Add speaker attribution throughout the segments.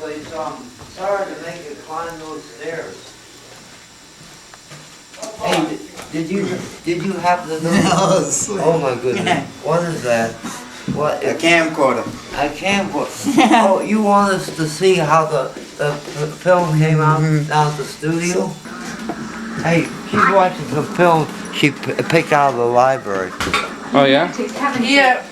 Speaker 1: anyway, so I'm sorry to make you climb those stairs. Hey, did you happen to know?
Speaker 2: No,
Speaker 1: Oh my goodness, what is that? What?
Speaker 2: a camcorder.
Speaker 1: I can't put. Oh, you want us to see how the film came out down at the studio? Hey, she's watching some film she picked out of the library.
Speaker 3: Oh yeah?
Speaker 4: Yeah.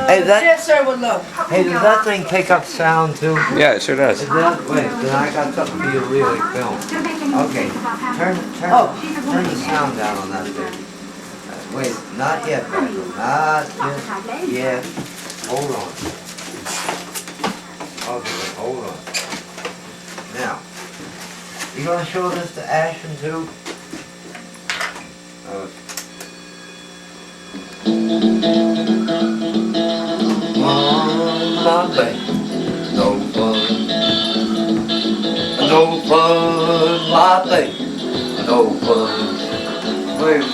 Speaker 1: Hey, that.
Speaker 4: Yes, sir, would love.
Speaker 1: Hey, does that thing pick up sound too?
Speaker 3: Yeah, it sure does.
Speaker 1: Is that, wait, then I got something for you to really film. Okay, turn the sound down on that thing. Wait, not yet, Michael. Not just yet. Hold on. Okay, hold on. Now, you gonna show this to Ashton too? My baby, no fun. No fun, my baby, no fun. Wait,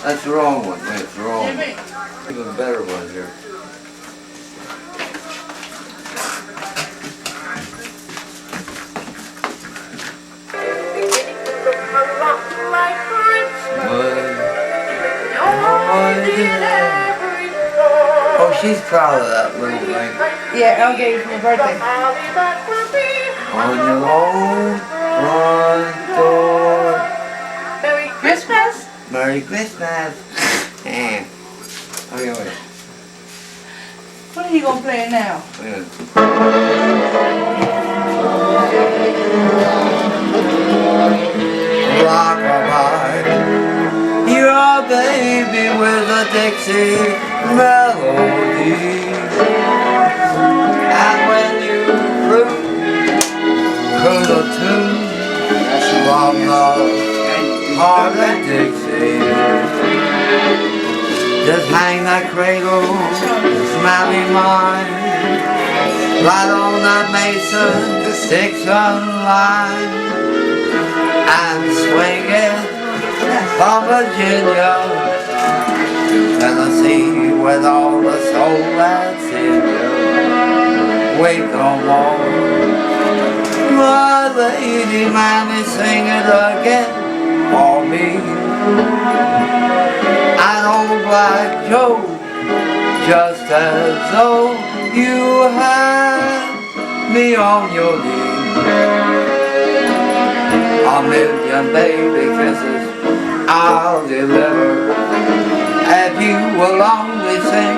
Speaker 1: that's the wrong one. Wait, it's the wrong one. Even better one here. Oh, she's proud of that little thing.
Speaker 4: Yeah, I'll get you for my birthday.
Speaker 1: On your own front door.
Speaker 4: Merry Christmas.
Speaker 1: Merry Christmas. Okay, wait.
Speaker 4: What are you gonna play now?
Speaker 1: Wait. Rockabye. You're a baby with a Dixie melody. And when you cruise the tune from the heart of Dixie, just hang that cradle, smelly mine, right on that Mason Dixon line, and swing it from Virginia to Tennessee with all the soul that's in you. Wake no more, my lady, mammy, sing it again for me. And old Black Joe, just as though you had me on your knee. A million baby kisses I'll deliver if you will only sing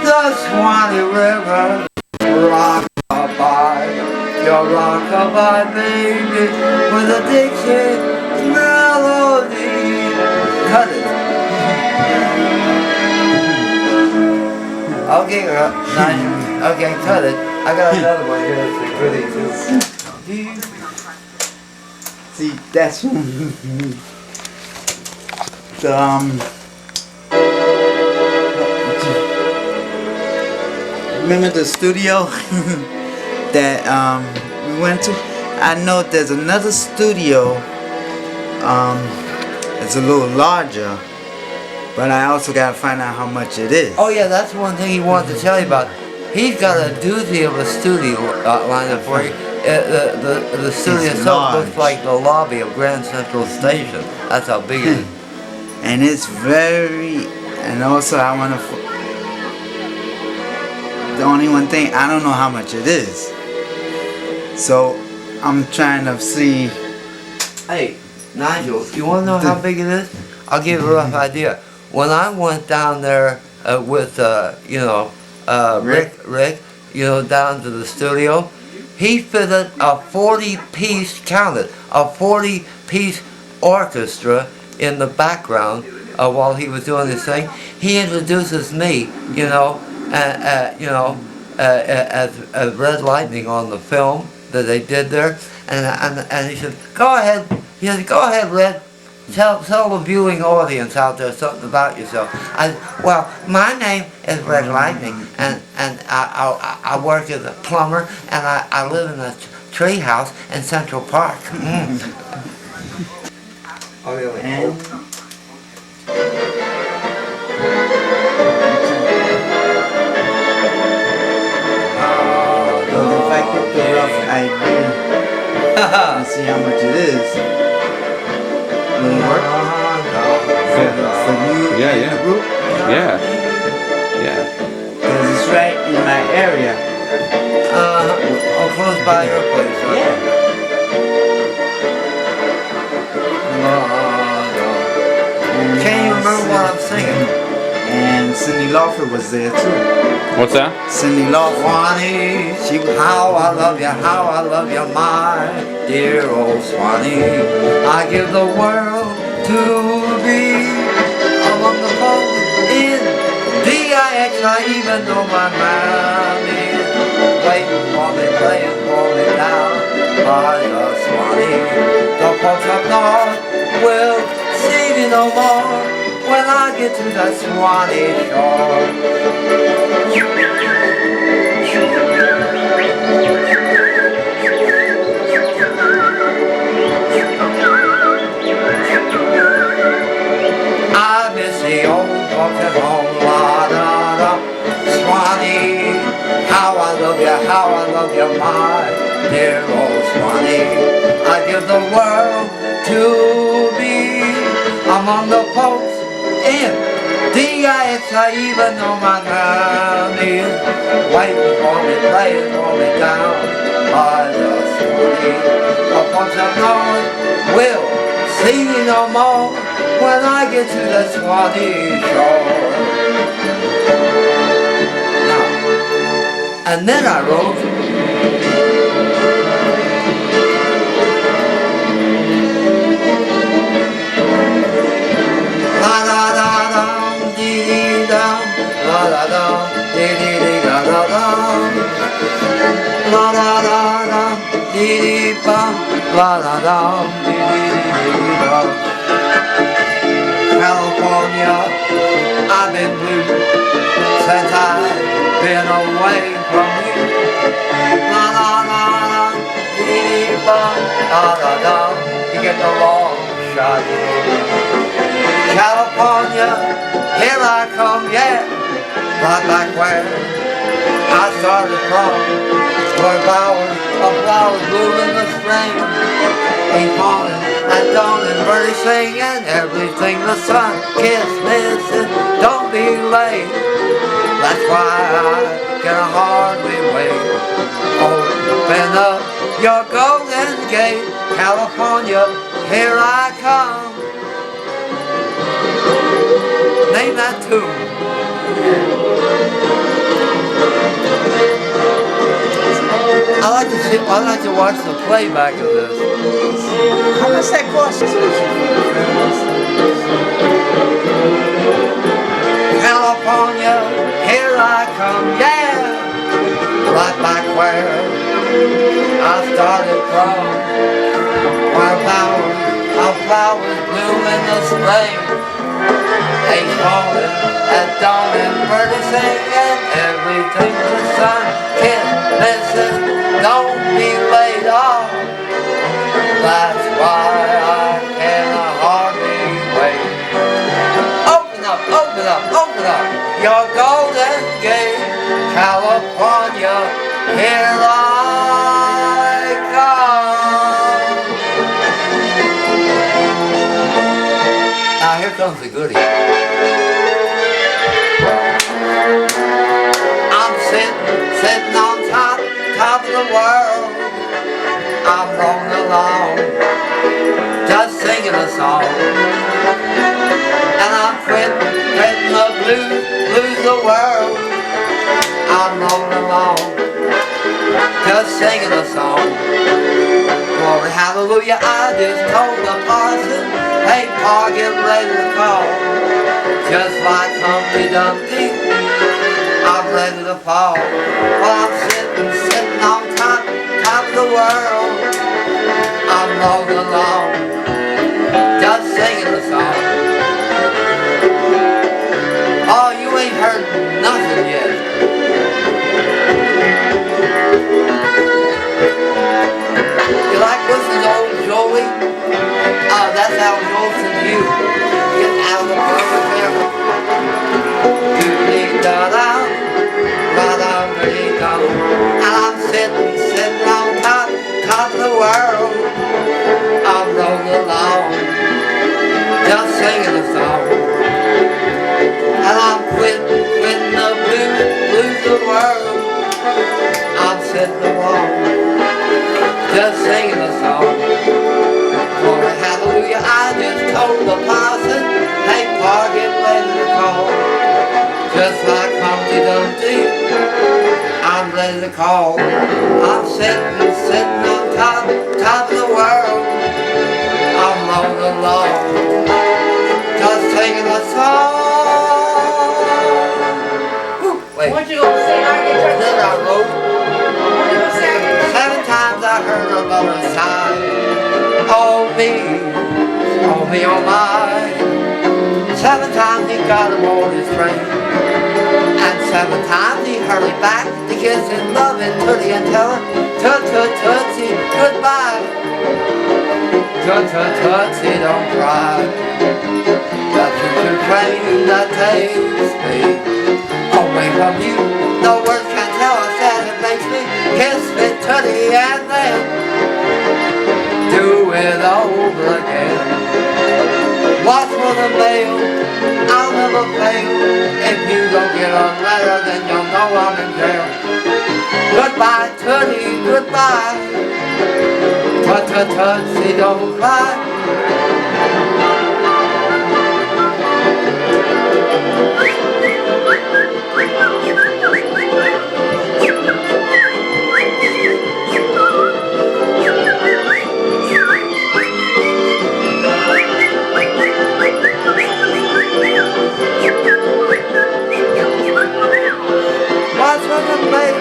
Speaker 1: the Swanee River. Rockabye, your rockabye baby with a Dixie melody. Cut it. Okay, girl. Nice. Okay, cut it. I got another one here that's really too.
Speaker 2: See, that's remember the studio that we went to? I know there's another studio. It's a little larger, but I also gotta find out how much it is.
Speaker 1: Oh yeah, that's one thing he wanted to tell you about. He's got a doozy of a studio lined up for you. The studio itself looks like the lobby of Grand Central Station. That's how big it is.
Speaker 2: And it's very, and also I want to, the only one thing, I don't know how much it is. So I'm trying to see.
Speaker 1: Hey, Nigel, you want to know how big it is? I'll give you a rough idea. When I went down there with, Rick, down to the studio, he fitted a 40-piece, counted, a 40-piece orchestra in the background while he was doing this thing. He introduces me, as Red Lightning on the film that they did there, and he said, "Go ahead." He said, "Go ahead, Red. Tell the viewing audience out there something about yourself." I said, "Well, my name is Red Lightning, and I work as a plumber, and I live in a tree house in Central Park." Oh, really?
Speaker 2: And if I get the rough idea. Let's see how much it is. Will it work? For you
Speaker 3: Yeah,
Speaker 2: and
Speaker 3: yeah.
Speaker 2: the group?
Speaker 3: Yeah. Yeah.
Speaker 2: Because it's right in my area.
Speaker 1: Close by your place, right?
Speaker 2: Yeah.
Speaker 1: Can't you remember what I'm singing?
Speaker 2: And Cindy Lauper was there too.
Speaker 3: What's that?
Speaker 2: Cindy Lauper.
Speaker 1: Swanee,
Speaker 2: She was
Speaker 1: how I love you, my dear old Swanee. I give the world to be among the folks in DIX. I even know my man is waiting for me, playing for me down by the Swanee. The folks up north will see me no more when I get to the Swanee shore. I miss the old folks at home, la da da. Swanee, how I love you, my dear old Swanee. I give the world to be among the folks in DIX. I even know my man is waiting for me, playing for me down by the Swanee. The folks up north will see me no more when I get to the Swanee shore. Now, and then I wrote, la da da dum, dee dee dum, la da dum, dee dee dee da da dum, la da da dum, dee dee bum, la da dum, dee dee dee dee dum. California, I've been blue since I've been away from you. La la la la, dee dee bum, la da dum, you get the long shot. California, here I come, yeah, right back where I started from, where flowers bloom in the spring, ain't falling at dawn and birdies sing and everything the sun kisses, don't be late, that's why I can hardly wait. Open up your golden gate, California, here I come. Name that tune. I like to watch the playback of this.
Speaker 2: How much that cost you?
Speaker 1: California, here I come, yeah, right back where I started from, where flowers bloom in the spring, ain't falling at dawn and birdies sing and everything the sun kisses, don't be laid off, that's why I can hardly wait. Open up your golden gate, California, here I come. Now here comes the goodie. I'm sitting on top of the world. I'm rolling along, just singing a song. And I'm quitting the blues the world. I'm rolling along, just singing a song. Glory, hallelujah, I just told the parson, hey, Pa, get ready to call. Just like Humpty Dumpty, I'm ready to fall. Well, I'm sitting on top of the world. I'm rolling along, just singing a song. Oh, you ain't heard nothing yet. You like listening to old Joey? That's Al Jolson to you. Get out of the perfect there. Do-dee-da-da, da-da-dee-da. And I'm sitting on top sitting alone, just singing a song. Glory, hallelujah, I just told the parson, hey, Park, get ready to call. Just like Humpty Dumpty, I'm ready to call. I'm sitting on top of the world. I'm rolling along, just singing a song. Wait,
Speaker 4: What you gonna say? I get your
Speaker 1: then I wrote,
Speaker 4: What you gonna say? I get your
Speaker 1: 7 times I heard a lover sigh. Oh me, oh my. 7 times he got aboard his train. And 7 times he hurried back to kiss his loving Tootie and tell her, Tootsie, goodbye. Tootsie, don't cry. The choo-choo train that takes me away from you. No words can tell us that it makes me kiss me Tootie and then do it over again. Watch for the mail, I'll never fail. If you don't get a letter, then you'll know I'm in jail. Goodbye, Tootie, goodbye. Tootsie, don't cry. Watch for the mail,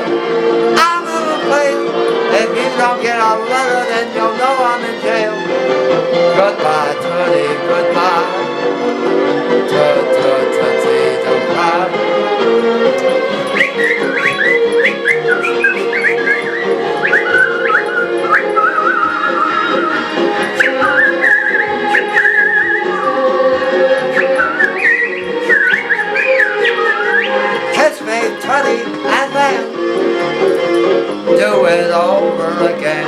Speaker 1: I'll never fail. If you don't get a letter, then you'll know I'm in jail. Goodbye, Tootie, goodbye. Tootsie, don't cry. Kiss me, Tootie, and then do it over again.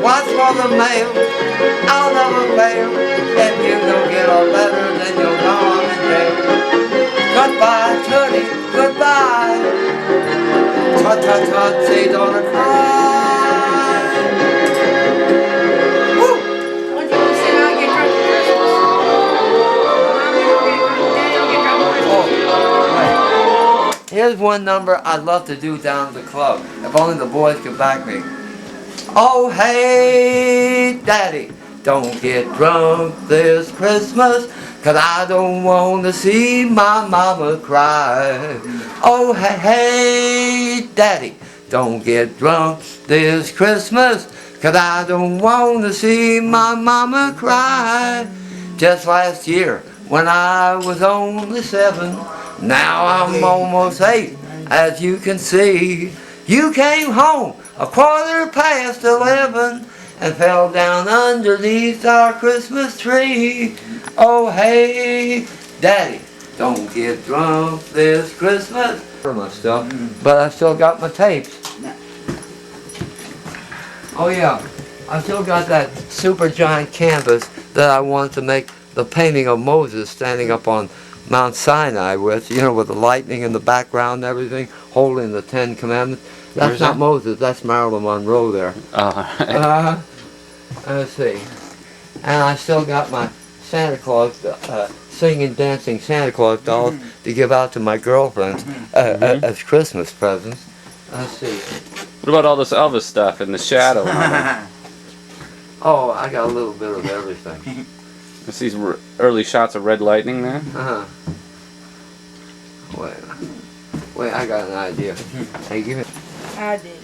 Speaker 1: Watch for the mail, I'll never fail. If you don't get a letter, then you'll know I'm in jail. Goodbye, Tootie, goodbye. Tootsie, don't cry. Woo!
Speaker 4: What you gonna say? I get drunk for Christmas. Mommy don't get drunk. Daddy don't get drunk for Christmas.
Speaker 1: Here's one number I'd love to do down at the club, if only the boys could back me. Oh, hey, Daddy, don't get drunk this Christmas, 'cause I don't want to see my mama cry. Oh, hey, Daddy, don't get drunk this Christmas, 'cause I don't want to see my mama cry. Just last year, when I was only 7, now I'm almost 8, as you can see. You came home 11:15 and fell down underneath our Christmas tree. Oh, hey, Daddy, don't get drunk this Christmas. For my stuff, but I still got my tapes. Oh yeah, I still got that super giant canvas that I wanted to make the painting of Moses standing up on Mount Sinai with, you know, with the lightning in the background and everything, holding the 10 Commandments. That's
Speaker 3: Where's
Speaker 1: not
Speaker 3: that?
Speaker 1: Moses, that's Marilyn Monroe there. Let's see. And I still got my Santa Claus, singing, dancing Santa Claus dolls to give out to my girlfriends as Christmas presents. Let's see.
Speaker 3: What about all this Elvis stuff in the shadow?
Speaker 1: Oh, I got a little bit of everything.
Speaker 3: It's these early shots of Red Lightning there.
Speaker 1: Uh-huh. Wait, I got an idea. Hey, give me.
Speaker 4: I did.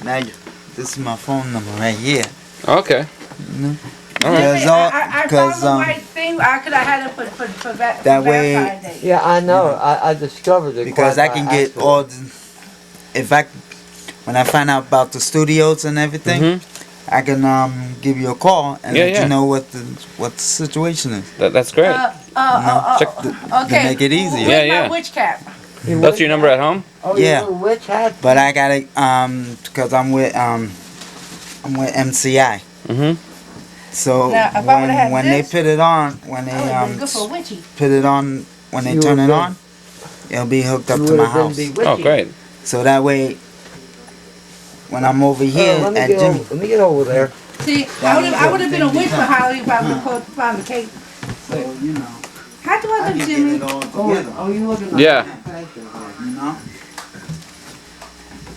Speaker 2: Now, this is my phone number right here.
Speaker 3: Okay. All right.
Speaker 2: Because all,
Speaker 4: I
Speaker 2: because
Speaker 4: found the right thing. I could have had it for
Speaker 2: that way-
Speaker 4: Valentine's Day.
Speaker 1: Yeah, I know. I discovered it.
Speaker 2: because
Speaker 1: quite
Speaker 2: I can
Speaker 1: by
Speaker 2: get
Speaker 1: accident.
Speaker 2: all the, if I, when I find out about the studios and everything,
Speaker 3: Mhm.
Speaker 2: I can give you a call and
Speaker 3: Yeah,
Speaker 2: let
Speaker 3: yeah.
Speaker 2: you know what the situation is.
Speaker 3: That's great.
Speaker 2: Check
Speaker 4: Okay.
Speaker 2: to make it easier.
Speaker 3: Yeah,
Speaker 4: Where's
Speaker 3: yeah.
Speaker 4: my witch cap?
Speaker 3: That's your number at home?
Speaker 1: Oh,
Speaker 2: Yeah.
Speaker 1: you little witch hat.
Speaker 2: But I gotta because I'm with MCI.
Speaker 3: Mm-hmm.
Speaker 2: So
Speaker 4: Now, if I would've had
Speaker 2: when
Speaker 4: this,
Speaker 2: they put it on, when they
Speaker 4: I would have been good for a witchy.
Speaker 2: put it on, when they
Speaker 1: You
Speaker 2: turn
Speaker 1: would've
Speaker 2: it
Speaker 1: been-
Speaker 2: on, it'll be hooked up
Speaker 1: You
Speaker 2: to my
Speaker 1: would've been
Speaker 2: house.
Speaker 1: bewitchy.
Speaker 3: Oh, great.
Speaker 2: So that way, when I'm over here
Speaker 1: let me
Speaker 2: at
Speaker 1: get
Speaker 2: Jimmy.
Speaker 1: over, let me get over there.
Speaker 4: See, I would have been a witch for Halloween if I would have called to find the cake.
Speaker 2: So, you know,
Speaker 4: How do I
Speaker 2: I
Speaker 4: look,
Speaker 2: can
Speaker 4: Jimmy?
Speaker 2: get it all together.
Speaker 1: Oh, you looking like
Speaker 3: Yeah.
Speaker 2: You know?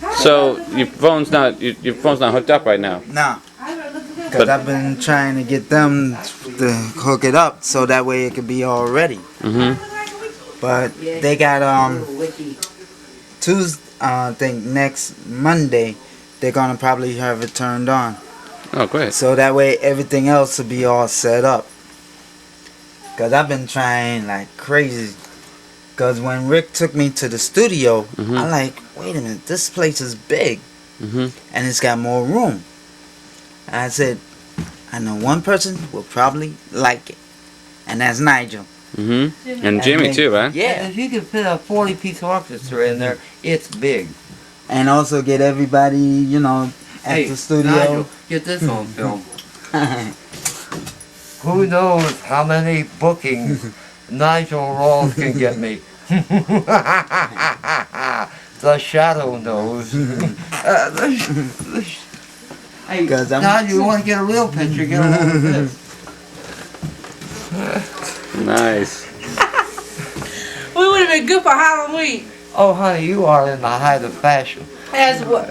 Speaker 4: How do I
Speaker 3: So
Speaker 4: look
Speaker 3: your
Speaker 4: like-
Speaker 3: phone's not your phone's not hooked up right now.
Speaker 2: Nah,
Speaker 4: How do I look like-
Speaker 2: because I've been trying to get them to hook it up so that way it could be all ready.
Speaker 3: Mm-hmm.
Speaker 2: But they got Tuesday, I think next Monday, they're gonna probably have it turned on.
Speaker 3: Oh, great.
Speaker 2: So that way everything else will be all set up. Cause I've been trying like crazy. Cause when Rick took me to the studio,
Speaker 3: Mhm.
Speaker 2: I like, wait a minute, this place is big
Speaker 3: Mm-hmm.
Speaker 2: and it's got more room. I said, I know one person will probably like it, and that's Nigel.
Speaker 3: Mm-hmm. And Jimmy too, right?
Speaker 2: Yeah.
Speaker 1: If you could fit a 40-piece orchestra in there, it's big.
Speaker 2: And also get everybody, you know, at
Speaker 1: Hey,
Speaker 2: the studio.
Speaker 1: Nigel, get this on film. Who knows how many bookings Nigel Rawls can get me? The shadow knows. Hey,
Speaker 2: 'Cause I'm-
Speaker 1: Nigel, you want to get a real picture? Get a hold of this.
Speaker 3: Nice.
Speaker 4: We would have been good for Halloween.
Speaker 1: Oh, honey, you are in the height of fashion.
Speaker 4: As what?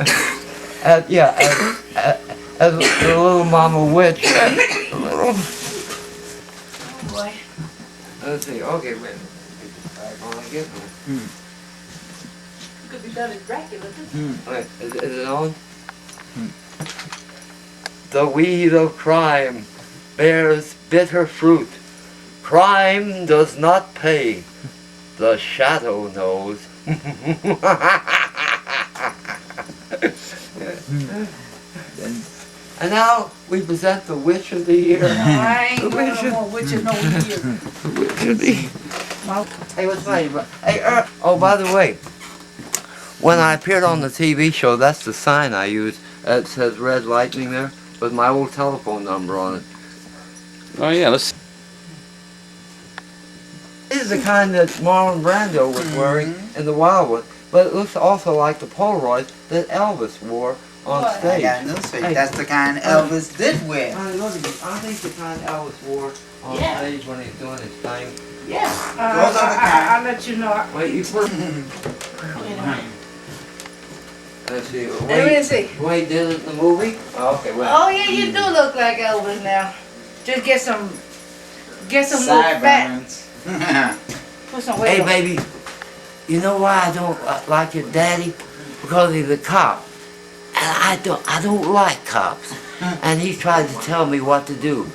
Speaker 1: As the little mama witch.
Speaker 4: Boy.
Speaker 1: Let's see. Okay, wait. I want to get one.
Speaker 4: Could be done as Dracula.
Speaker 1: Wait, is it on? The weed of crime bears bitter fruit. Crime does not pay. The shadow knows. And now we present the Witch of the Year.
Speaker 4: I ain't going no more witches no year.
Speaker 1: Witch of the Hey, what's funny? Hey, oh, by the way, when I appeared on the TV show, that's the sign I use. It says Red Lightning there with my old telephone number on it.
Speaker 3: Oh yeah. Let's.
Speaker 1: This is the kind that Marlon Brando was wearing in the Wild One, but it looks also like the Polaroid that Elvis wore on
Speaker 4: What?
Speaker 2: I
Speaker 1: stage.
Speaker 2: got news for you.
Speaker 1: Hey.
Speaker 2: That's the kind Elvis did wear.
Speaker 1: Honey, look at this. I think the kind Elvis wore on
Speaker 4: Yeah.
Speaker 1: stage when he's doing his thing.
Speaker 2: Yeah. Those are the kind.
Speaker 4: I'll let you know.
Speaker 1: Wait, you put. Let's see.
Speaker 4: Let me
Speaker 1: Wait,
Speaker 4: see.
Speaker 1: wait, did it in the movie? Oh, okay, wait.
Speaker 4: Oh yeah, you do look like Elvis now. Just get some little fat.
Speaker 2: Sideburns.
Speaker 4: Put some weight
Speaker 1: Hey,
Speaker 4: on.
Speaker 1: baby, you know why I don't like your daddy? Because he's a cop. And I don't like cops. And he tried to tell me what to do.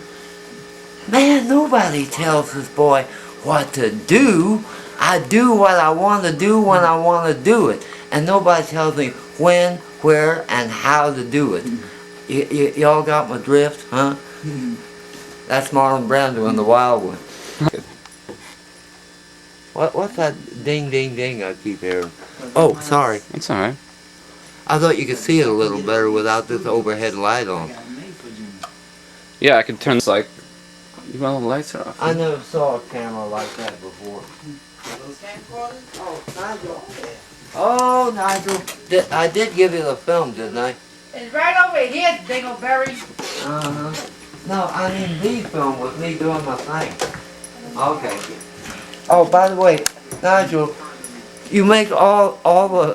Speaker 1: Man, nobody tells this boy what to do. I do what I want to do when I want to do it. And nobody tells me when, where, and how to do it. Y'all got my drift, huh? That's Marlon Brando in the Wild One. What's that ding ding ding I keep hearing? Oh, sorry.
Speaker 3: That's all right.
Speaker 1: I thought you could see it a little better without this overhead light on.
Speaker 3: Yeah, I could turn this like. Well, the lights are off.
Speaker 1: I never saw a camera like that before. Oh, Nigel. I did give you the film, didn't I?
Speaker 4: It's right over here, Dingleberry.
Speaker 1: Uh-huh. No, I mean the film with me doing my thing. Okay. Oh, by the way, Nigel, you make all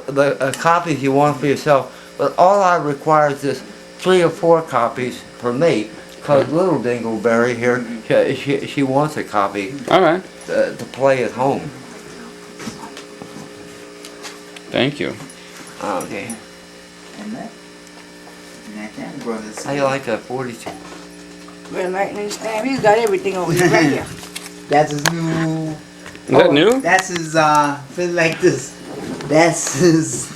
Speaker 1: the copies you want for yourself, but all I require is just 3 or 4 copies for me, because little Dingleberry here, she wants a copy
Speaker 3: All right.
Speaker 1: to play at home.
Speaker 3: Thank you.
Speaker 1: Okay.
Speaker 2: And that brothers.
Speaker 1: How you like that 42?
Speaker 4: Red lightning stamp. He's got everything over here right here.
Speaker 2: That's his new.
Speaker 3: Is that new?
Speaker 2: That's his. Feel like this. That's his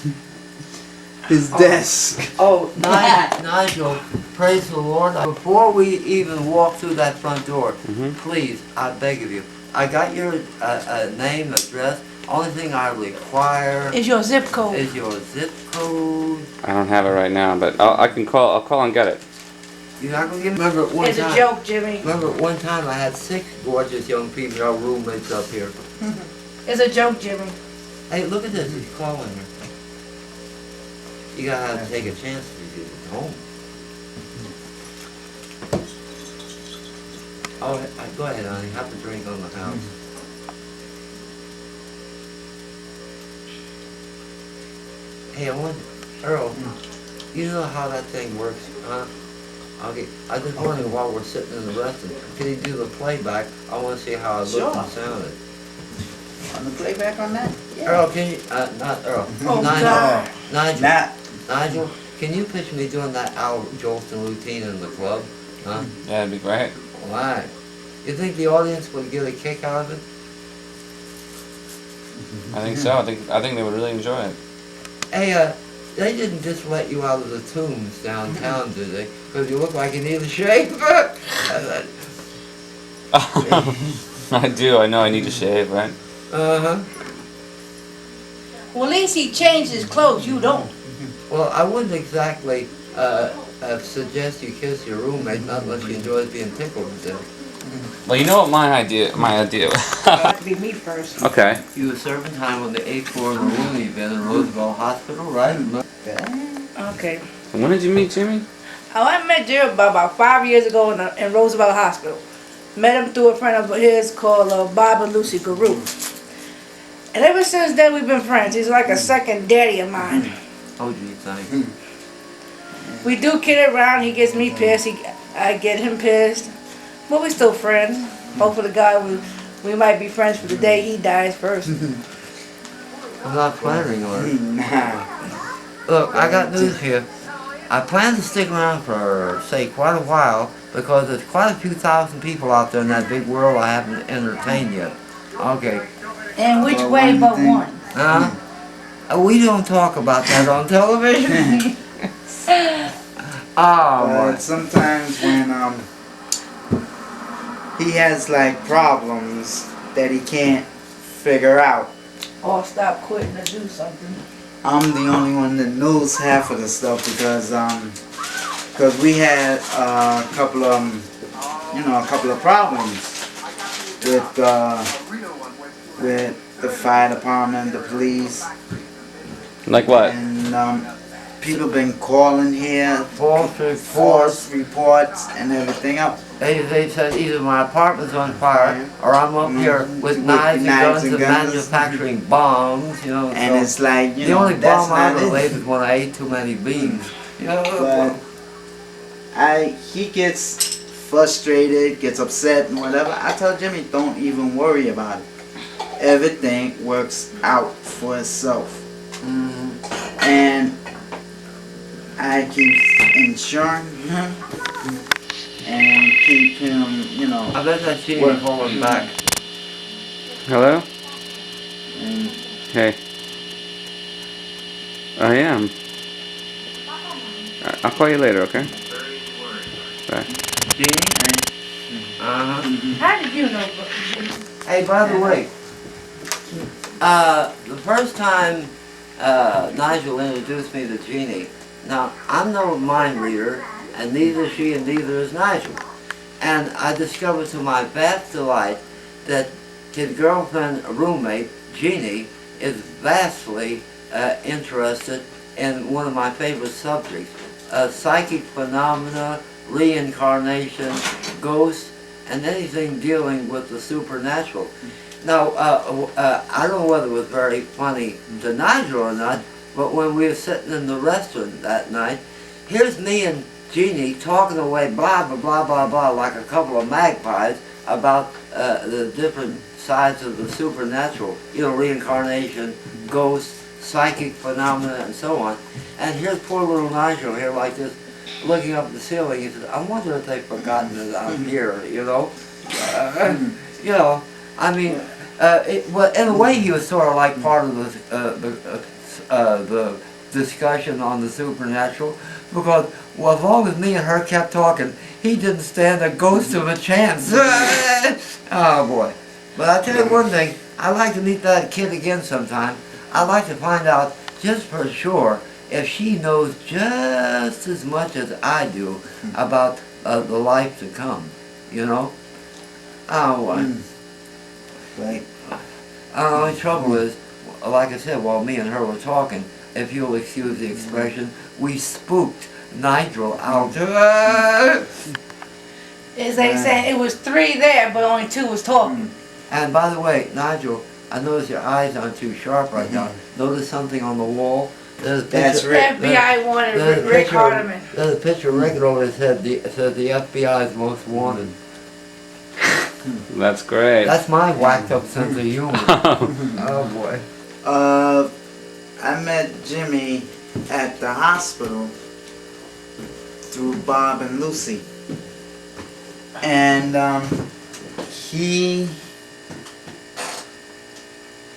Speaker 2: desk.
Speaker 1: Oh, Nigel, praise the Lord. Before we even walk through that front door, please, I beg of you, I got your name, address. Only thing I require
Speaker 4: It's your zip code.
Speaker 1: is your zip code.
Speaker 3: I don't have it right now, but I can call. I'll call and get it.
Speaker 1: You're not gonna give me. Remember at one
Speaker 4: It's a
Speaker 1: time.
Speaker 4: joke, Jimmy.
Speaker 1: Remember at one time I had 6 gorgeous young people, our roommates up here.
Speaker 4: It's a joke, Jimmy.
Speaker 1: Hey, look at this. He's calling her. You gotta have to take a chance to do it at home. Oh, go ahead, honey. Have a drink on the house. Hey, I wonder, Earl, you know how that thing works, huh? Okay, I just wondering while we're sitting in the restaurant, can you do the playback? I wanna see how it looked and sounded.
Speaker 5: On the playback on that? Yeah.
Speaker 1: Earl, can you, not Earl,
Speaker 4: Oh,
Speaker 1: Nigel,
Speaker 4: God.
Speaker 1: Nigel,
Speaker 2: Nah,
Speaker 1: Nigel, can you picture me doing that Al Jolson routine in the club? Huh?
Speaker 3: Yeah, it'd be great.
Speaker 1: Why? You think the audience would get a kick out of it?
Speaker 3: I think so. I think they would really enjoy it.
Speaker 1: Hey, they didn't just let you out of the tombs downtown, did they? Because you look like you need a shave.
Speaker 3: I do. I know. I need to shave, right?
Speaker 1: Uh-huh.
Speaker 4: Well, at least he changed his clothes. You don't.
Speaker 1: Well, I wouldn't exactly suggest you kiss your roommate, not unless she enjoys being tickled to death.
Speaker 3: Well, you know what my idea.
Speaker 4: Have to be me first.
Speaker 3: Okay.
Speaker 1: You were serving time on the 8th floor of the Rooney Bin in Roosevelt Hospital, right?
Speaker 4: Okay.
Speaker 3: When did you meet Jimmy?
Speaker 4: Oh, I met Jerry about 5 years ago in Roosevelt Hospital. Met him through a friend of his called Bob and Lucy Guru. And ever since then, we've been friends. He's like a second daddy of mine.
Speaker 1: Oh, gee, thanks.
Speaker 4: We do kid around. He gets me pissed. I get him pissed. But we're still friends. Hopefully, God, we might be friends for the day he dies first.
Speaker 1: I'm not flattering on her.
Speaker 2: nah.
Speaker 1: Look, I got news here. I plan to stick around for, say, quite a while because there's quite a few thousand people out there in that big world I haven't entertained yet. Okay.
Speaker 4: And which
Speaker 2: Well,
Speaker 4: way
Speaker 2: one
Speaker 4: but
Speaker 2: thing-
Speaker 4: one?
Speaker 1: Huh? We don't talk about that on television. Oh,
Speaker 2: But
Speaker 1: boy.
Speaker 2: sometimes when he has like problems that he can't figure out,
Speaker 4: Or stop quitting to do something.
Speaker 2: I'm the only one that knows half of the stuff because we had a couple of problems with the fire department, the police,
Speaker 3: Like what?
Speaker 2: and people been calling here,
Speaker 1: False
Speaker 2: reports and everything else.
Speaker 1: They said either my apartment's on fire or I'm up here with knives and guns and manufacturing bombs, you know.
Speaker 2: And
Speaker 1: so
Speaker 2: it's like, you
Speaker 1: the
Speaker 2: know,
Speaker 1: only
Speaker 2: that's
Speaker 1: bomb I
Speaker 2: not
Speaker 1: related
Speaker 2: it.
Speaker 1: is when I ate too many beans. You know.
Speaker 2: But he gets frustrated, gets upset and whatever. I tell Jimmy, don't even worry about it. Everything works out for itself. And I keep insuring him and keep him, you know.
Speaker 1: I bet that she
Speaker 2: Well,
Speaker 1: ain't holding back.
Speaker 3: Hello?
Speaker 2: And
Speaker 3: Hey. I am. I'll call you later, okay? Bye.
Speaker 1: Jeannie? Uh-huh.
Speaker 4: How did you know?
Speaker 1: Hey, by the way, the first time Nigel introduced me to Jeannie, now I'm no mind reader, and neither is she, and neither is Nigel. And I discovered to my vast delight that his girlfriend, roommate, Jeannie, is vastly interested in one of my favorite subjects, psychic phenomena, reincarnation, ghosts, and anything dealing with the supernatural. Now, I don't know whether it was very funny to Nigel or not, but when we were sitting in the restaurant that night, here's me and Jeannie talking away blah, blah, blah, blah, blah, like a couple of magpies about the different sides of the supernatural, you know, reincarnation, ghosts, psychic phenomena, and so on. And here's poor little Nigel here like this, looking up at the ceiling. He says, I wonder if they've forgotten that I'm here, you know? You know, I mean, well, in a way he was sort of like part of the discussion on the supernatural, because, well, as long as me and her kept talking, he didn't stand a ghost of a chance. Oh, boy. But I'll tell you one thing, I'd like to meet that kid again sometime. I'd like to find out, just for sure, if she knows just as much as I do about the life to come, you know? Oh, boy.
Speaker 2: like,
Speaker 1: The only trouble is, like I said, while me and her were talking, if you'll excuse the expression, we spooked Nigel out.
Speaker 4: It's like saying it was 3 there, but only 2 was talking.
Speaker 1: And by the way, Nigel, I notice your eyes aren't too sharp right now. Notice something on the wall? There's a
Speaker 2: That's
Speaker 1: picture,
Speaker 2: Rick.
Speaker 4: FBI wanted
Speaker 1: there's a
Speaker 4: Rick
Speaker 1: picture-
Speaker 4: Hardiman.
Speaker 1: There's a picture of Rick over his head. It says the FBI's most wanted.
Speaker 3: That's great.
Speaker 1: That's my whacked up sense of humor. Oh boy.
Speaker 2: I met Jimmy at the hospital through Bob and Lucy. And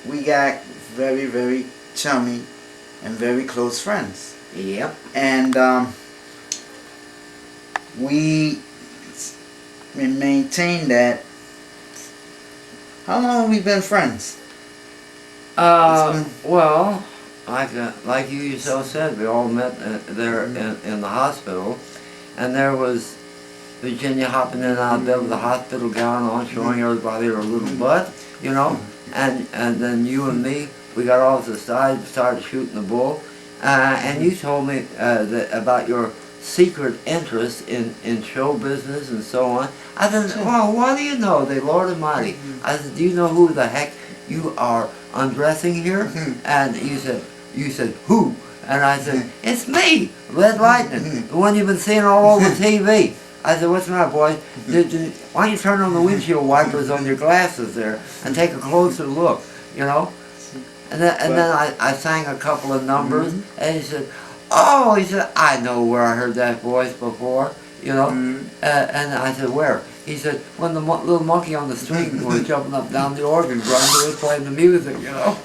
Speaker 2: we got very, very chummy and very close friends.
Speaker 1: Yep.
Speaker 2: And we maintained that. How long have we been friends?
Speaker 1: Well, like you yourself said, we all met there in the hospital, and there was Virginia hopping in and out of bed with a hospital gown on, showing everybody her little butt, you know, and then you and me, we got off to the side, started shooting the bull, and you told me about your secret interest in show business and so on. I said, well, what do you know? The Lord Almighty. I said, do you know who the heck you are undressing here? And you said, who? And I said, it's me, Red Lightning, the one you've been seeing all over TV. I said, what's the matter, boy? Why don't you turn on the windshield wipers on your glasses there and take a closer look, you know? And then I sang a couple of numbers, and he said, oh, he said, I know where I heard that voice before, you know? And I said, where? He said, when the little monkey on the string was jumping up down the organ grinder was playing the music, you know?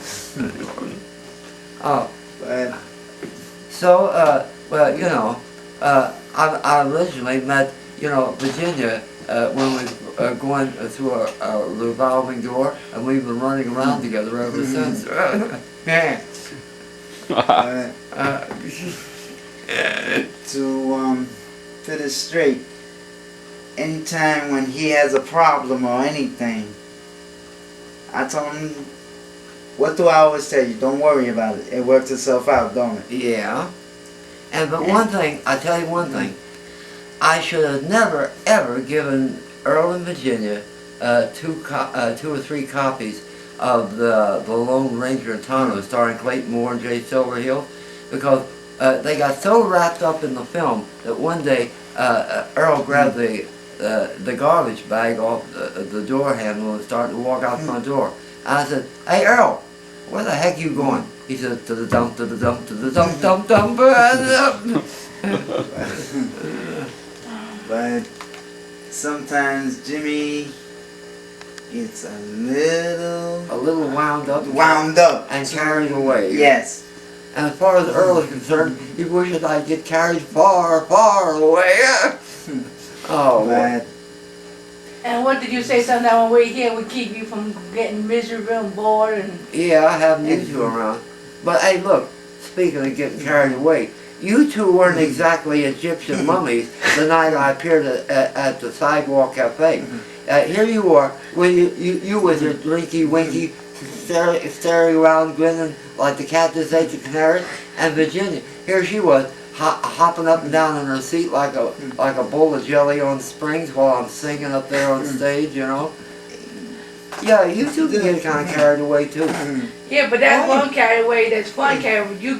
Speaker 1: So, well, you know, I originally met, you know, Virginia when we were going through a revolving door, and we've been running around together ever since. Yeah.
Speaker 2: To finish straight, anytime when he has a problem or anything, I told him, what do I always tell you? Don't worry about it. It works itself out, don't it?
Speaker 1: Yeah. But one thing, I tell you one thing, I should have never ever given Earl and Virginia 2 or 3 copies of the Lone Ranger and Tonto starring Clayton Moore and Jay Silverhill, because they got so wrapped up in the film that one day Earl grabbed the garbage bag off the door handle and started to walk out the front door. And I said, hey Earl, where the heck you going? He said, to the dump, to the dump, to the dump, dump, dump.
Speaker 2: But sometimes Jimmy gets a little
Speaker 1: wound up and carried away.
Speaker 2: Yes.
Speaker 1: And as far as Earl is concerned, he wishes I'd get carried far, far away. Oh,
Speaker 2: But
Speaker 4: And what did you say? Something that when we're here, we keep you from getting miserable and bored and.
Speaker 1: yeah, I have you two around. But hey, look, speaking of getting carried away, you two weren't exactly Egyptian mummies the night I appeared at the Sidewalk Cafe. Here you are, when you with your drinky winky, staring around, grinning like the cat that ate the canary, and Virginia, here she was, hopping up and down in her seat like a bowl of jelly on springs while I'm singing up there on stage, you know. Yeah, you two can get kind of carried away too.
Speaker 4: Yeah, but that's one carried away. That's fun carried away. You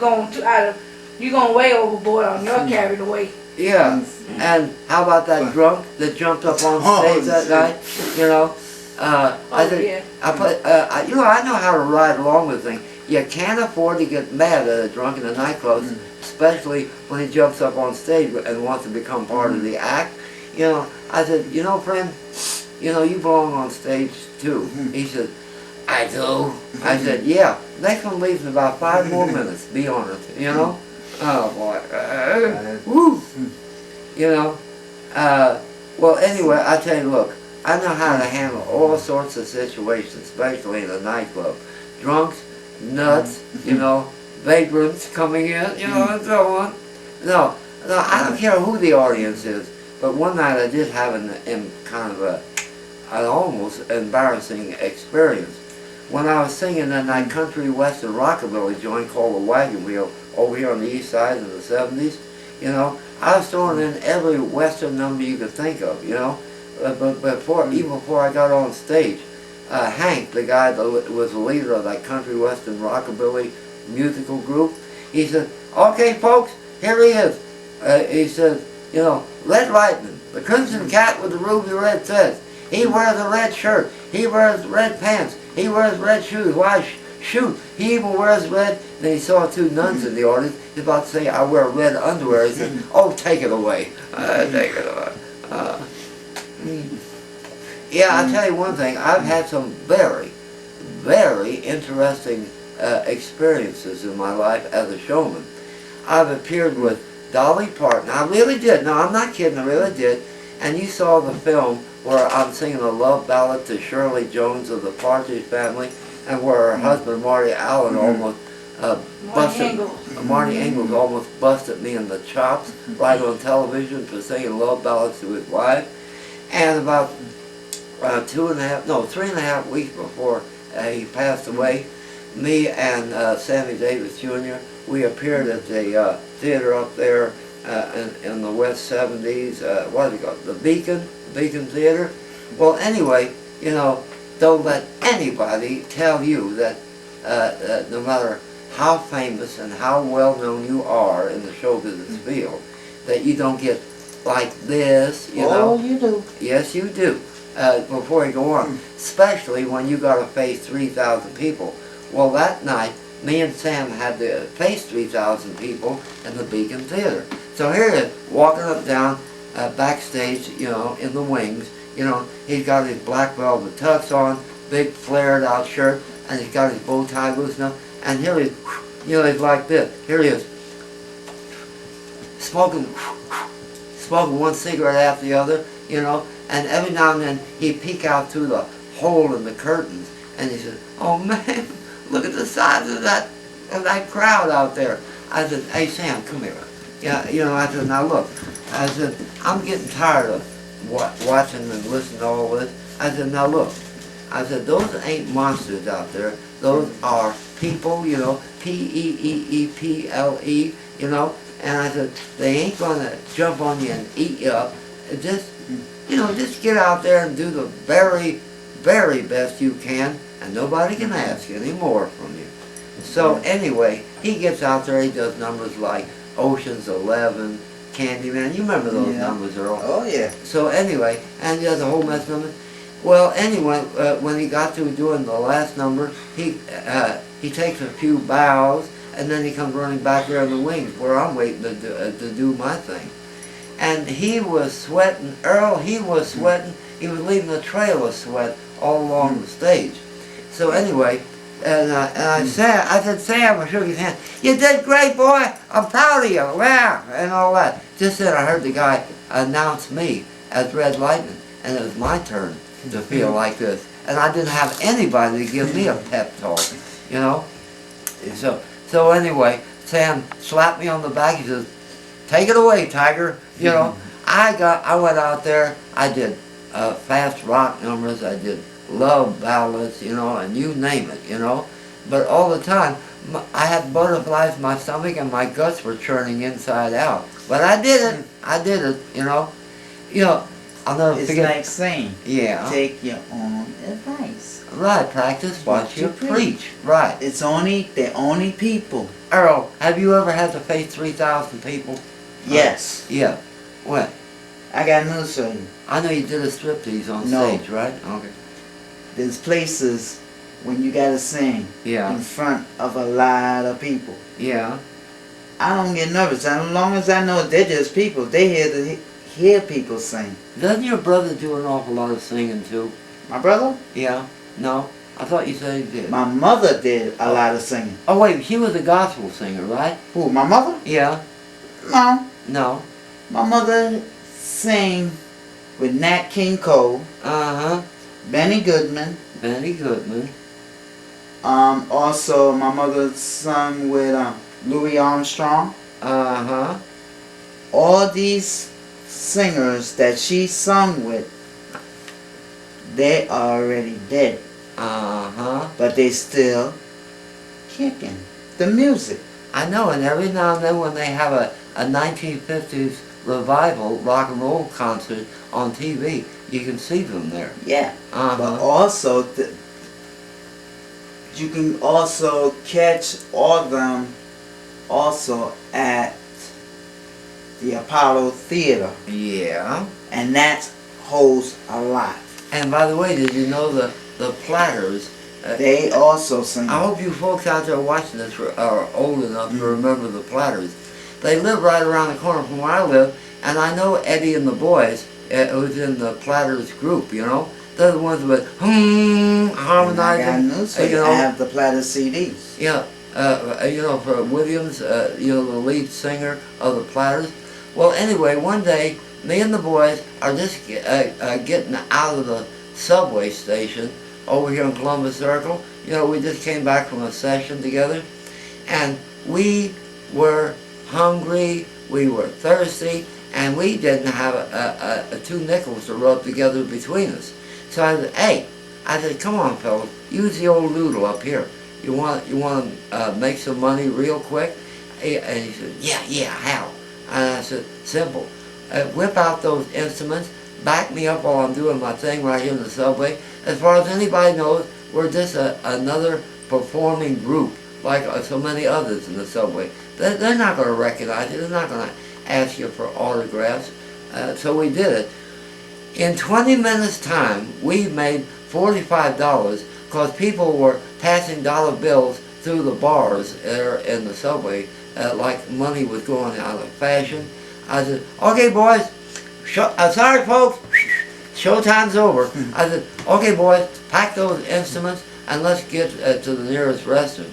Speaker 4: going way overboard on your carried away.
Speaker 1: Yeah, and how about that drunk that jumped up on stage that night? You know, I think you know, I know how to ride along with things. You can't afford to get mad at a drunk in a nightclub, especially when he jumps up on stage and wants to become part of the act. You know, I said, you know, friend, you know, you belong on stage too. He said, I do. I said, yeah. Next one leaves in about 5 more minutes. Be honest, you know. Oh boy. Woo. You know. Well, anyway, I tell you, look, I know how to handle all sorts of situations, especially in a nightclub. Drunks, nuts, you know, vagrants coming in, you know, and so on. No, I don't care who the audience is. But one night I did have an kind of an almost embarrassing experience. When I was singing in that country western rockabilly joint called the Wagon Wheel over here on the east side in the 70s. You know, I was throwing in every Western number you could think of, you know. But before, even before I got on stage, Hank, the guy that was the leader of that country western rockabilly musical group, he said, "Okay, folks, here he is." He said, "You know, Red Lightning, the Crimson Cat with the ruby red fez. He wears a red shirt. He wears red pants. He wears red shoes. Why, shoot, he even wears red." Then he saw two nuns in the audience. He's about to say, "I wear red underwear." He said, "Oh, take it away. Take it away." Yeah, I'll tell you one thing. I've had some very, very interesting experiences in my life as a showman. I've appeared with Dolly Parton. I really did. No, I'm not kidding. I really did. And you saw the film where I'm singing a love ballad to Shirley Jones of the Partridge Family, and where her husband Marty Allen almost Marty Engels almost busted me in the chops right on television for singing love ballads to his wife. And about 3.5 weeks before he passed away, me and Sammy Davis Jr., we appeared at the theater up there in the West 70s, what do you call it, the Beacon Theater. Well, anyway, you know, don't let anybody tell you that no matter how famous and how well known you are in the show business field, that you don't get like this, you know.
Speaker 5: Oh, you do.
Speaker 1: Yes, you do. Before you go on, especially when you got to face 3,000 people. Well, that night, me and Sam had to face 3,000 people in the Beacon Theater. So here he is, walking up down backstage, you know, in the wings. You know, he's got his black velvet tux on, big flared out shirt, and he's got his bow tie loosened up. And here he is, you know, he's like this. Here he is, smoking one cigarette after the other, you know, and every now and then he'd peek out through the hole in the curtains, and he said, "Oh man, look at the size of that crowd out there." I said, "Hey Sam, come here." Yeah, you know, I said, "Now look," I said, "I'm getting tired of watching and listening to all this." I said, "Now look," I said, "those ain't monsters out there. Those are people, you know, P-E-E-E-P-L-E, you know." And I said, "They ain't gonna jump on you and eat you up. Just, you know, just get out there and do the very, very best you can, and nobody can ask any more from you." So anyway, he gets out there, he does numbers like Ocean's 11, Candyman. You remember those numbers, Earl?
Speaker 5: Oh, yeah.
Speaker 1: So anyway, and he does a whole mess of them. Well, anyway, when he got through doing the last number, he takes a few bows, and then he comes running back there in the wings where I'm waiting to do my thing. And he was sweating, Earl, he was sweating. He was leaving a trail of sweat all along the stage. So anyway, and I said, "Sam," I shook his hand, "You did great, boy. I'm proud of you." Yeah, and all that. Just then I heard the guy announce me as Red Lightning, and it was my turn to feel like this. And I didn't have anybody to give me a pep talk, you know. So anyway, Sam slapped me on the back. He says, "Take it away, Tiger." You know, I went out there. I did fast rock numbers. I did love ballads, you know, and you name it, you know. But all the time, I had butterflies in my stomach and my guts were churning inside out. But I did it. I did it, you know. You know, I'll never
Speaker 5: It's
Speaker 1: forget.
Speaker 5: like saying,
Speaker 1: Yeah.
Speaker 5: take your own advice.
Speaker 1: Right, practice what you preach. Right.
Speaker 5: It's the only people.
Speaker 1: Earl, have you ever had to face 3,000 people?
Speaker 5: Yes.
Speaker 1: Yeah. When?
Speaker 5: I got news for you.
Speaker 1: I know you did a striptease on
Speaker 5: No.
Speaker 1: stage, right? Okay.
Speaker 5: There's places when you gotta sing
Speaker 1: Yeah.
Speaker 5: in front of a lot of people.
Speaker 1: Yeah.
Speaker 5: I don't get nervous. As long as I know they're just people, they here to hear people sing.
Speaker 1: Doesn't your brother do an awful lot of singing too?
Speaker 5: My brother?
Speaker 1: Yeah. No? I thought you said he did.
Speaker 5: My mother did a lot of singing.
Speaker 1: Oh wait, she was a gospel singer, right?
Speaker 5: Who, my mother?
Speaker 1: Yeah.
Speaker 5: No.
Speaker 1: No.
Speaker 5: My mother sang with Nat King Cole,
Speaker 1: Uh-huh.
Speaker 5: Benny Goodman.
Speaker 1: Benny Goodman.
Speaker 5: Also my mother sung with Louis Armstrong.
Speaker 1: Uh-huh.
Speaker 5: All these singers that she sung with, they are already dead,
Speaker 1: Uh-huh.
Speaker 5: but they still kicking the music.
Speaker 1: I know, and every now and then when they have a 1950s revival rock and roll concert on TV, you can see them there.
Speaker 2: Yeah. But
Speaker 1: Uh-huh.
Speaker 2: also, you can also catch all of them also at the Apollo Theater.
Speaker 1: Yeah.
Speaker 2: And that holds a lot.
Speaker 1: And by the way, did you know the Platters?
Speaker 2: They also sing.
Speaker 1: I hope you folks out there watching this are old enough to remember the Platters. They live right around the corner from where I live, and I know Eddie and the boys, who's in the Platters group, you know? They're the ones with
Speaker 2: And I got
Speaker 1: harmonizing,
Speaker 2: news for
Speaker 1: you
Speaker 2: you.
Speaker 1: know?
Speaker 2: I have the Platter CDs.
Speaker 1: Yeah, you know, for Williams, you know, the lead singer of the Platters. Well, anyway, one day, me and the boys are just getting out of the subway station over here in Columbus Circle. You know, we just came back from a session together, and we were hungry, we were thirsty, and we didn't have a 2 nickels to rub together between us. So I said, hey, come on, fellas, use the old noodle up here. You want to make some money real quick? And he said, yeah, how? And I said, simple. Whip out those instruments, back me up while I'm doing my thing right here in the subway. As far as anybody knows, we're just another performing group, like so many others in the subway. They're not going to recognize you. They're not going to ask you for autographs. So we did it. In 20 minutes' time, we made $45 because people were passing dollar bills through the bars there in the subway like money was going out of fashion. I said, okay, boys, sorry, folks, showtime's over. I said, okay, boys, pack those instruments and let's get to the nearest restroom.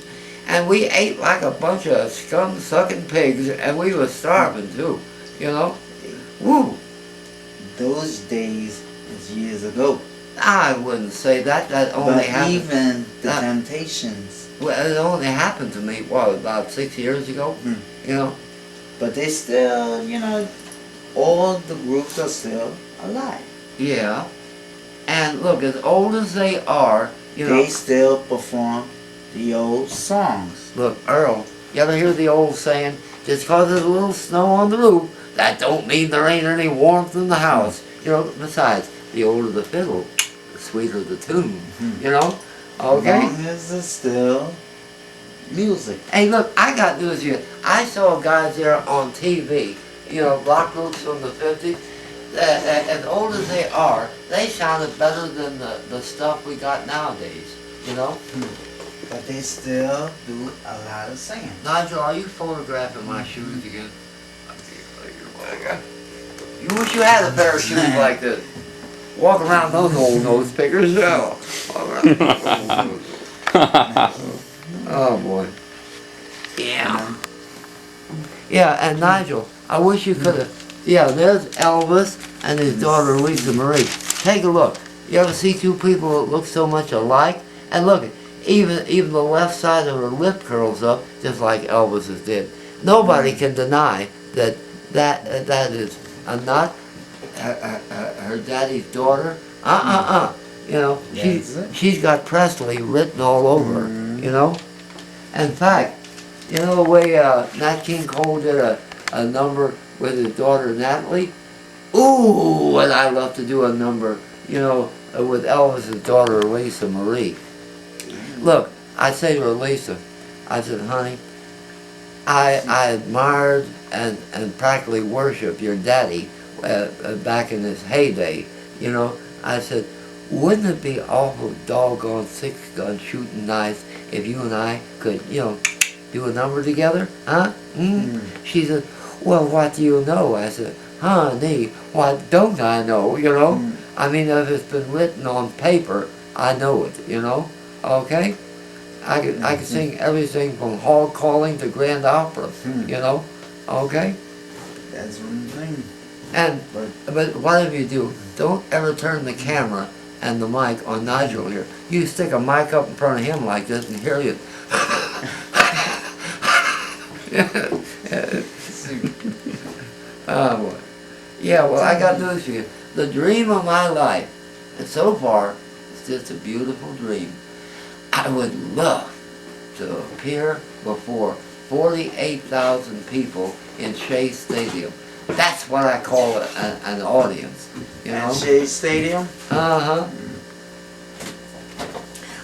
Speaker 1: And we ate like a bunch of scum-sucking pigs, and we were starving too, you know? Woo!
Speaker 2: Those days is years ago.
Speaker 1: I wouldn't say that. That only
Speaker 2: But
Speaker 1: happened.
Speaker 2: even the Temptations,
Speaker 1: Well, it only happened to me, what, about 6 years ago? You know?
Speaker 2: but they still, you know, all the groups are still alive.
Speaker 1: Yeah. And look, as old as they are, you know.
Speaker 2: They still perform the old songs.
Speaker 1: Look, Earl, you ever hear the old saying, just 'cause there's a little snow on the roof, that don't mean there ain't any warmth in the house. You know, besides, the older the fiddle, the sweeter the tune, you know? Okay?
Speaker 2: As long as it's still music.
Speaker 1: Hey, look, I got news here. I saw guys there on TV, you know, rock groups from the 50s. As old as they are, they sounded better than the stuff we got nowadays, you know?
Speaker 2: But they still do a lot of singing.
Speaker 1: Nigel, are you photographing my shoes again? You wish you had a pair of shoes like this. Walk around those old nose pickers. Oh boy. Yeah. Yeah, and Nigel, I wish you could have. Yeah, there's Elvis and his daughter Lisa Marie. Take a look. You ever see two people that look so much alike? And look, even the left side of her lip curls up just like Elvis's did. Nobody can deny that is not her daddy's daughter. You know, she's got Presley written all over her. You know. In fact, you know the way Nat King Cole did a number with his daughter Natalie. Ooh, would I love to do a number, you know, with Elvis's daughter Lisa Marie. Look, I say to Lisa, I said, honey, I admired and practically worshiped your daddy back in his heyday, you know. I said, wouldn't it be awful doggone six-gun shooting nice if you and I could, you know, do a number together, huh? She said, well, what do you know? I said, honey, what don't I know, you know? I mean, if it's been written on paper, I know it, you know? Okay? I could sing everything from hall calling to grand opera, you know? Okay?
Speaker 2: That's one thing.
Speaker 1: And, but whatever you do, don't ever turn the camera and the mic on Nigel here. You stick a mic up in front of him like this and hear you. Oh boy. Yeah, well, I got news for you. The dream of my life, and so far, it's just a beautiful dream. I would love to appear before 48,000 people in Shea Stadium. That's what I call an audience, you know?
Speaker 2: At Shea Stadium.
Speaker 1: Uh-huh.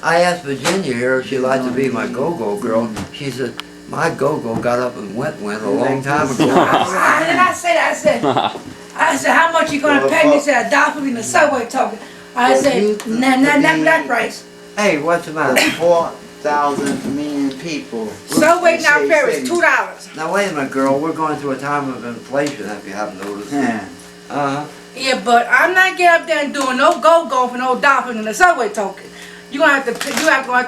Speaker 1: I asked Virginia here if she'd like to be my go-go girl. She said, my go-go got up and went a long time ago.
Speaker 4: How did I say that? I said, how much you gonna pay me? He said, $1 for me in the subway talking. I said, nah, not that price.
Speaker 1: Hey, what's the matter?
Speaker 2: 4,000 million people.
Speaker 4: Subway now
Speaker 2: Shea
Speaker 4: fare is
Speaker 2: Stadium.
Speaker 4: $2.
Speaker 1: Now wait a minute, girl. We're going through a time of inflation, if you haven't noticed.
Speaker 2: Yeah.
Speaker 1: Uh-huh.
Speaker 4: Yeah, but I'm not getting up there and doing no go-go for no $1 in the subway token. You gonna have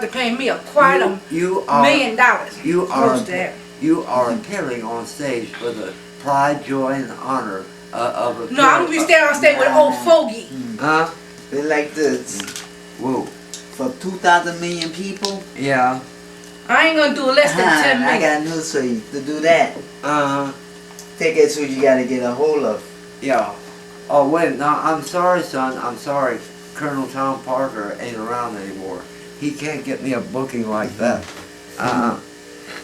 Speaker 4: to pay me quite a
Speaker 1: You are
Speaker 4: $1 million.
Speaker 1: you are
Speaker 4: Close to that.
Speaker 1: you are appearing on stage for the pride, joy, and honor of a.
Speaker 4: No, I'm gonna be standing on stage with old fogey.
Speaker 1: Huh?
Speaker 2: They like this.
Speaker 1: Whoa.
Speaker 2: For 2,000 million people.
Speaker 1: Yeah.
Speaker 4: I ain't gonna do less than 10
Speaker 2: I
Speaker 4: minutes.
Speaker 2: got news for you. To do that,
Speaker 1: Uh-huh.
Speaker 2: tickets who you gotta get a hold of.
Speaker 1: Yeah. Oh wait. No, I'm sorry, son. I'm sorry. Colonel Tom Parker ain't around anymore. He can't get me a booking like that.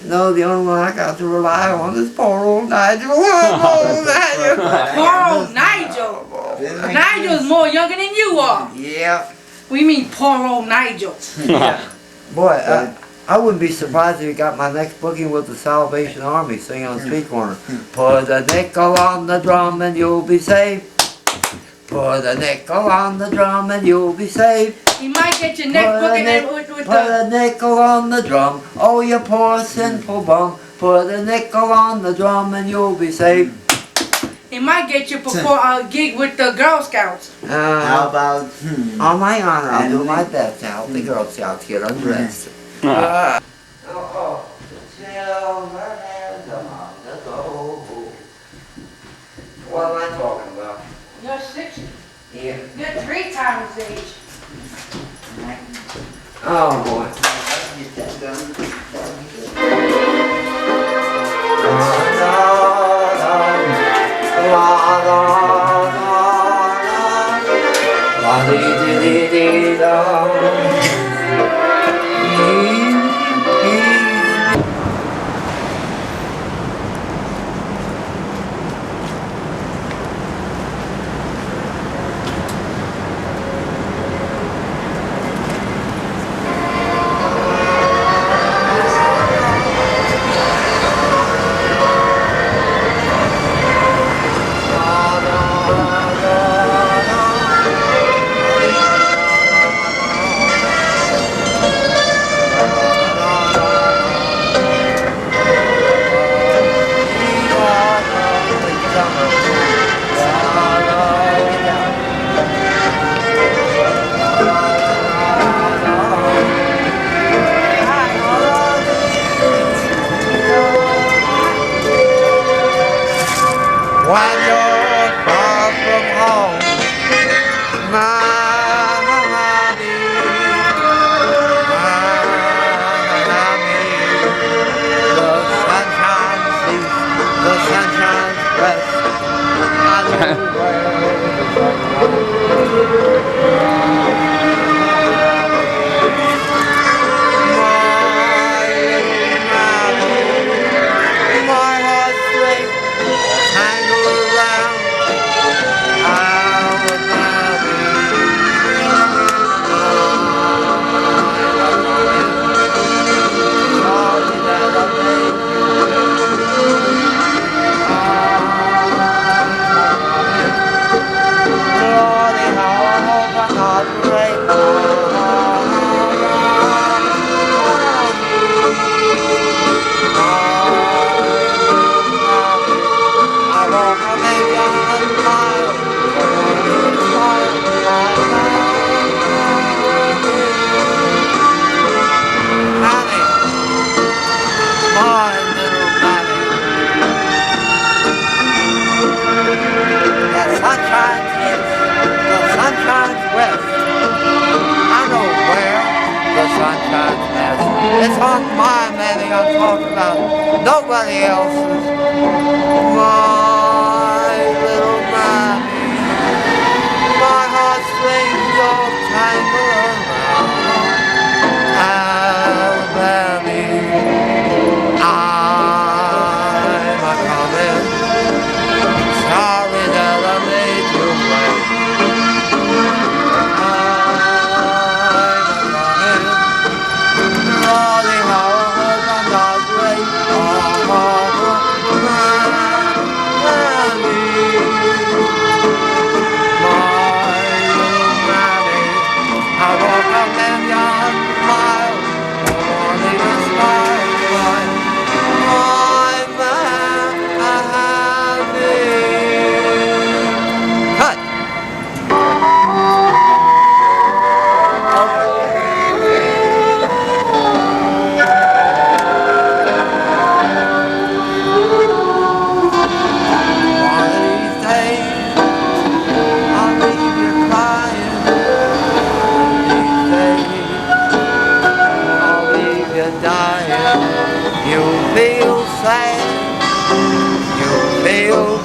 Speaker 1: No, the only one I got to rely on is poor old Nigel. Poor old Nigel.
Speaker 4: Poor old Nigel. Nigel's more younger than you are.
Speaker 1: Yeah.
Speaker 4: We mean poor old Nigel.
Speaker 1: Boy, I wouldn't be surprised if he got my next booking with the Salvation Army singing on street corner. Put a nickel on the drum and you'll be saved. Put a nickel on the drum and you'll be saved.
Speaker 4: You might get your next booking in with
Speaker 1: Put
Speaker 4: the.
Speaker 1: a nickel on the drum, oh you poor sinful bum. Put a nickel on the drum and you'll be saved.
Speaker 4: He might get you before a gig with the Girl Scouts.
Speaker 2: How about
Speaker 1: On my honor, I'll do my best to help the Girl Scouts get undressed. What am I talking about?
Speaker 4: You're 60.
Speaker 1: Yeah.
Speaker 4: You're 3 times his age.
Speaker 1: Oh boy. When you're far from home, Miami, the sunshine sees, the sunshine's best. I know where my heart straight, tangle around It's on my Mammy I'm talking about. Nobody else's. My little Mammy. My heartstrings all tangled around. Alabama.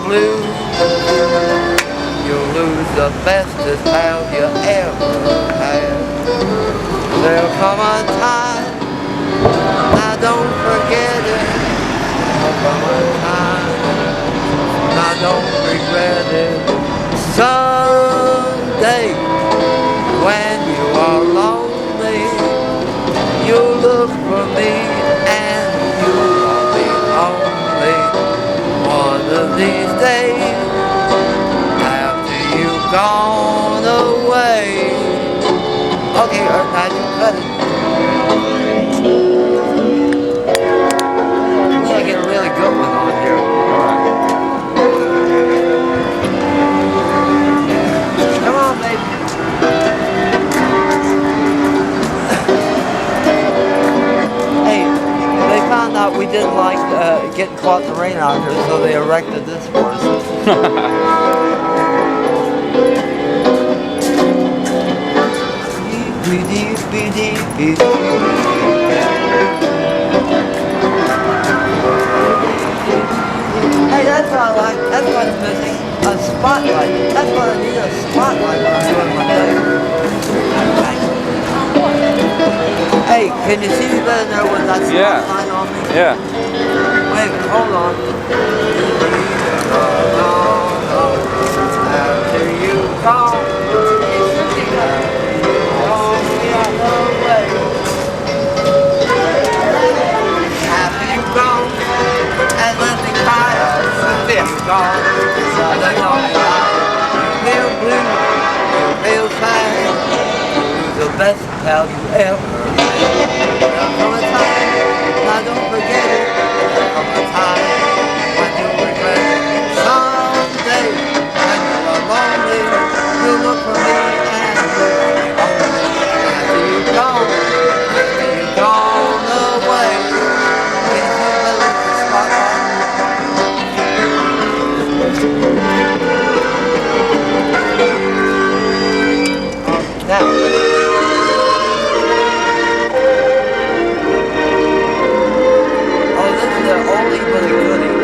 Speaker 1: blue. You'll lose the bestest pal you ever had. There'll come a time, now don't forget it. There'll come a time, now don't regret it. Someday, when you are lonely, you'll look for me and you won't be lonely. One of these days, after you've gone away. Okay, Earth, now you cut it. We're gonna get a really good one on here. Come on, baby. Hey, they found out we didn't like getting caught in the rain out here, so they erected this for us. Hey, that's what I like. That's what's missing. A spotlight. That's what I need, a spotlight when I'm doing my thing. Hey, can you see me better there with that
Speaker 3: Yeah.
Speaker 1: spotlight on me?
Speaker 3: Yeah.
Speaker 1: Wait, hold on. After you come, after you gone, and let me cry, after you gone, and I know you feel blue, you feel sad, you're the best pal you ever had. There'll come a time, now don't forget it, there'll come a time when you'll regret it. Someday, when you are lonely, you'll look for me and you'll be lonely. After you've gone, after you've gone away, can you see the little spotlight? Now, oh, this is an oldie but a goodie.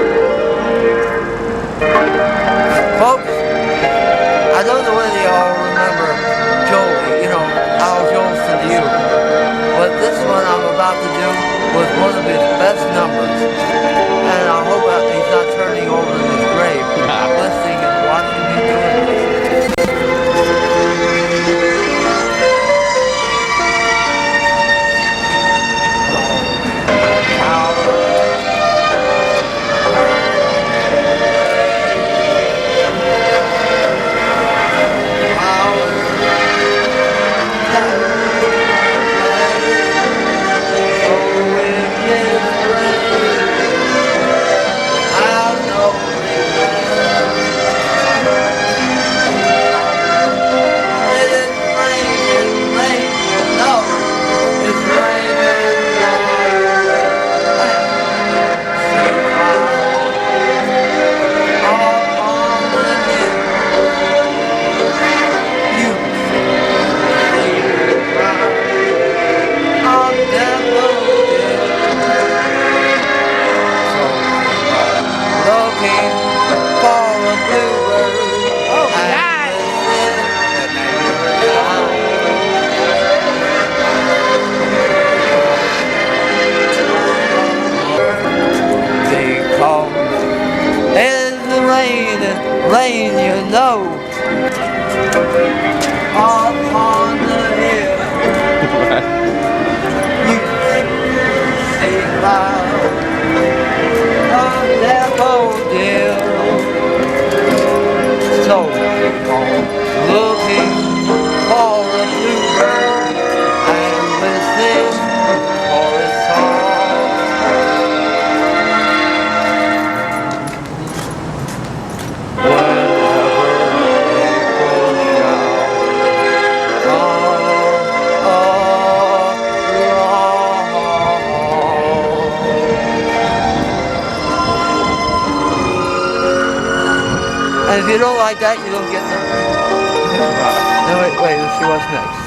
Speaker 1: Folks, I don't know whether y'all remember Jolie, you know, Al Jolson to you. But this one I'm about to do was one of his best numbers. And I hope he's not turning over in his grave, listening and watching me doing this. Rain, you know, upon the hill, you see clouds of daffodil, so looking for a bluebird and listening for his song. And if you don't like that, you don't get none. No, wait, let's see what's next.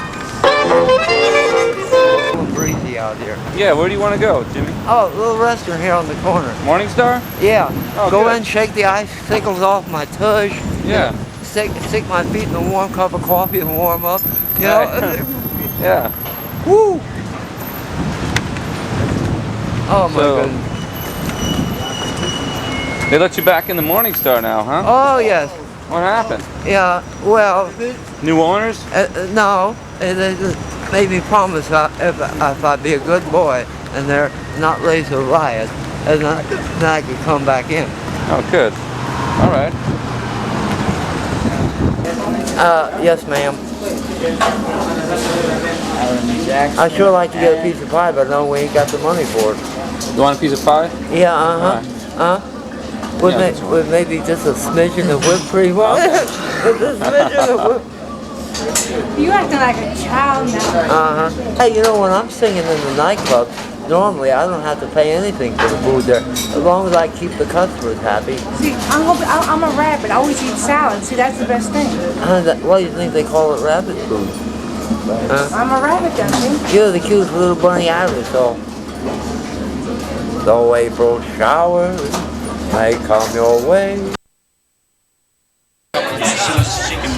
Speaker 1: Breezy party out here.
Speaker 3: Yeah, where do you want to go, Jimmy?
Speaker 1: Oh, a little restaurant here on the corner.
Speaker 3: Morningstar?
Speaker 1: Yeah.
Speaker 3: Oh,
Speaker 1: Go
Speaker 3: good.
Speaker 1: in, shake the icicles off my tush.
Speaker 3: Yeah.
Speaker 1: Stick my feet in a warm cup of coffee and warm up. You know?
Speaker 3: Yeah.
Speaker 1: Woo! Oh my
Speaker 3: So-
Speaker 1: goodness.
Speaker 3: They let you back in the Morningstar now, huh?
Speaker 1: Oh yes.
Speaker 3: What happened?
Speaker 1: Yeah. Well,
Speaker 3: New owners?
Speaker 1: no. They just made me promise if I'd be a good boy and they're not raise a riot, and then I could come back in.
Speaker 3: Oh, good. All right.
Speaker 1: Yes, ma'am.
Speaker 2: Alan Jackson.
Speaker 1: I sure like to get a piece of pie, but no, we ain't got the money for it.
Speaker 3: You want a piece of pie?
Speaker 1: Yeah, With,
Speaker 3: Yeah, that's all right.
Speaker 1: with maybe just a smidgen of whipped cream. Just a smidgen of whipped.
Speaker 4: You acting like a child now.
Speaker 1: Hey, you know, when I'm singing in the nightclub, normally I don't have to pay anything for the food there, as long as I keep the customers happy.
Speaker 4: See, I'm a rabbit. I always eat salad. See, that's the best thing.
Speaker 1: Why do you think they call it rabbit food?
Speaker 4: I'm a rabbit, don't you?
Speaker 1: You're the cutest little bunny Irish, so. Though April showers may come your way.
Speaker 2: She can